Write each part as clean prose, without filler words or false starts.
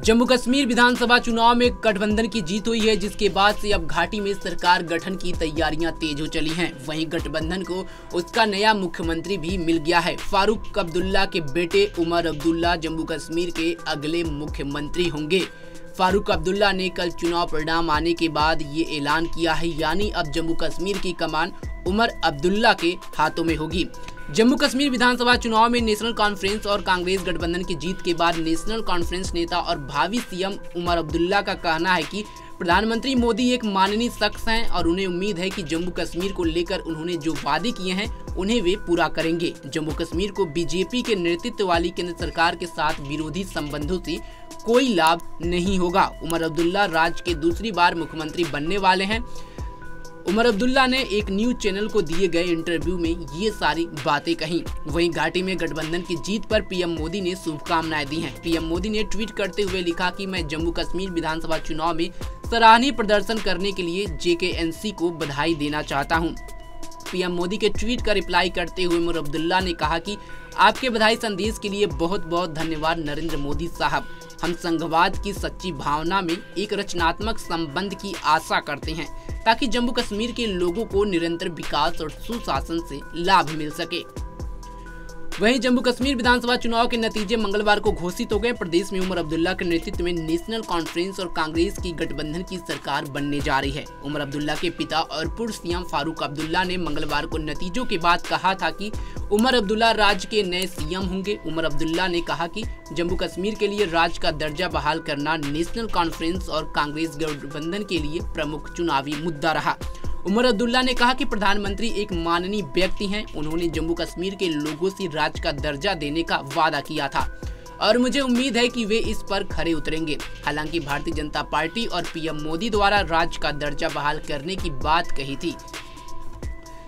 जम्मू कश्मीर विधानसभा चुनाव में गठबंधन की जीत हुई है, जिसके बाद से अब घाटी में सरकार गठन की तैयारियां तेज हो चली हैं। वहीं गठबंधन को उसका नया मुख्यमंत्री भी मिल गया है। फारूक अब्दुल्ला के बेटे उमर अब्दुल्ला जम्मू कश्मीर के अगले मुख्यमंत्री होंगे। फारूक अब्दुल्ला ने कल चुनाव परिणाम आने के बाद ये ऐलान किया है, यानी अब जम्मू कश्मीर की कमान उमर अब्दुल्ला के हाथों में होगी। जम्मू कश्मीर विधानसभा चुनाव में नेशनल कॉन्फ्रेंस और कांग्रेस गठबंधन की जीत के बाद नेशनल कॉन्फ्रेंस नेता और भावी सीएम उमर अब्दुल्ला का कहना है कि प्रधानमंत्री मोदी एक माननीय शख्स हैं और उन्हें उम्मीद है कि जम्मू कश्मीर को लेकर उन्होंने जो वादे किए हैं उन्हें वे पूरा करेंगे। जम्मू कश्मीर को बीजेपी के नेतृत्व वाली केंद्र सरकार के साथ विरोधी संबंधों से कोई लाभ नहीं होगा। उमर अब्दुल्ला राज्य के दूसरी बार मुख्यमंत्री बनने वाले हैं। उमर अब्दुल्ला ने एक न्यूज चैनल को दिए गए इंटरव्यू में ये सारी बातें कही। वहीं घाटी में गठबंधन की जीत पर पीएम मोदी ने शुभकामनाएं दी हैं। पीएम मोदी ने ट्वीट करते हुए लिखा कि मैं जम्मू कश्मीर विधानसभा चुनाव में सराहनीय प्रदर्शन करने के लिए जेकेएनसी को बधाई देना चाहता हूं। पीएम मोदी के ट्वीट का रिप्लाई करते हुए उमर अब्दुल्ला ने कहा कि आपके बधाई संदेश के लिए बहुत बहुत धन्यवाद नरेंद्र मोदी साहब। हम संघवाद की सच्ची भावना में एक रचनात्मक संबंध की आशा करते हैं ताकि जम्मू कश्मीर के लोगों को निरंतर विकास और सुशासन से लाभ मिल सके। वहीं जम्मू कश्मीर विधानसभा चुनाव के नतीजे मंगलवार को घोषित हो गए। प्रदेश में उमर अब्दुल्ला के नेतृत्व में नेशनल कॉन्फ्रेंस और कांग्रेस की गठबंधन की सरकार बनने जा रही है। उमर अब्दुल्ला के पिता और पूर्व सीएम फारूक अब्दुल्ला ने मंगलवार को नतीजों के बाद कहा था कि उमर अब्दुल्ला राज्य के नए सीएम होंगे। उमर अब्दुल्ला ने कहा कि जम्मू कश्मीर के लिए राज्य का दर्जा बहाल करना नेशनल कॉन्फ्रेंस और कांग्रेस गठबंधन के लिए प्रमुख चुनावी मुद्दा रहा। उमर अब्दुल्ला ने कहा कि प्रधानमंत्री एक माननीय व्यक्ति हैं। उन्होंने जम्मू कश्मीर के लोगों से राज्य का दर्जा देने का वादा किया था और मुझे उम्मीद है कि वे इस पर खरे उतरेंगे। हालांकि भारतीय जनता पार्टी और पीएम मोदी द्वारा राज्य का दर्जा बहाल करने की बात कही थी।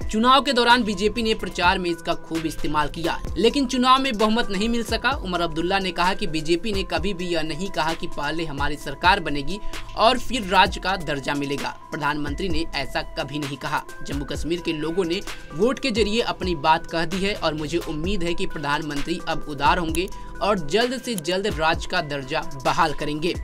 चुनाव के दौरान बीजेपी ने प्रचार में इसका खूब इस्तेमाल किया, लेकिन चुनाव में बहुमत नहीं मिल सका। उमर अब्दुल्ला ने कहा कि बीजेपी ने कभी भी यह नहीं कहा कि पहले हमारी सरकार बनेगी और फिर राज्य का दर्जा मिलेगा। प्रधानमंत्री ने ऐसा कभी नहीं कहा। जम्मू कश्मीर के लोगों ने वोट के जरिए अपनी बात कह दी है और मुझे उम्मीद है कि प्रधानमंत्री अब उदार होंगे और जल्द से जल्द राज्य का दर्जा बहाल करेंगे।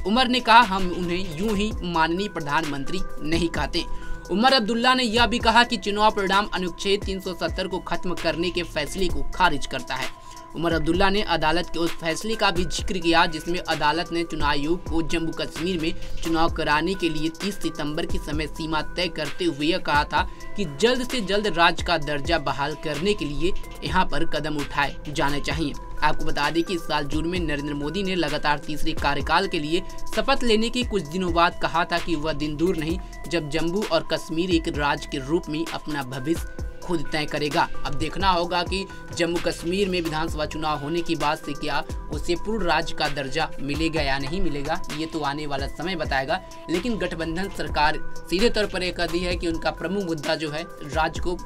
उमर ने कहा, हम उन्हें यूं ही माननीय प्रधानमंत्री नहीं कहते। उमर अब्दुल्ला ने यह भी कहा कि चुनाव परिणाम अनुच्छेद 370 को खत्म करने के फैसले को खारिज करता है। उमर अब्दुल्ला ने अदालत के उस फैसले का भी जिक्र किया जिसमें अदालत ने चुनाव आयोग को जम्मू कश्मीर में चुनाव कराने के लिए 30 सितंबर की समय सीमा तय करते हुए यह कहा था कि जल्द से जल्द राज्य का दर्जा बहाल करने के लिए यहाँ पर कदम उठाए जाने चाहिए। आपको बता दें कि इस साल जून में नरेंद्र मोदी ने लगातार तीसरे कार्यकाल के लिए शपथ लेने के कुछ दिनों बाद कहा था कि वह दिन दूर नहीं जब जम्मू और कश्मीर एक राज्य के रूप में अपना भविष्य खुद तय करेगा। अब देखना होगा कि जम्मू कश्मीर में विधानसभा चुनाव होने के बाद से क्या उसे पूर्ण राज्य का दर्जा मिलेगा या नहीं मिलेगा, ये तो आने वाला समय बताएगा। लेकिन गठबंधन सरकार सीधे तौर पर यह कह दी है कि उनका प्रमुख मुद्दा जो है राज्य को,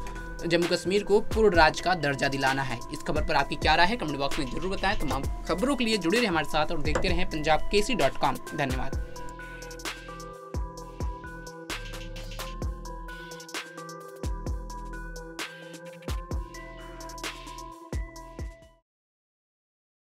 जम्मू कश्मीर को पूर्ण राज्य का दर्जा दिलाना है। इस खबर पर आपकी क्या राय है कमेंट बॉक्स में जरूर बताएं। तमाम खबरों के लिए जुड़े रहे हमारे साथ और देखते रहें punjabkesi.com। धन्यवाद।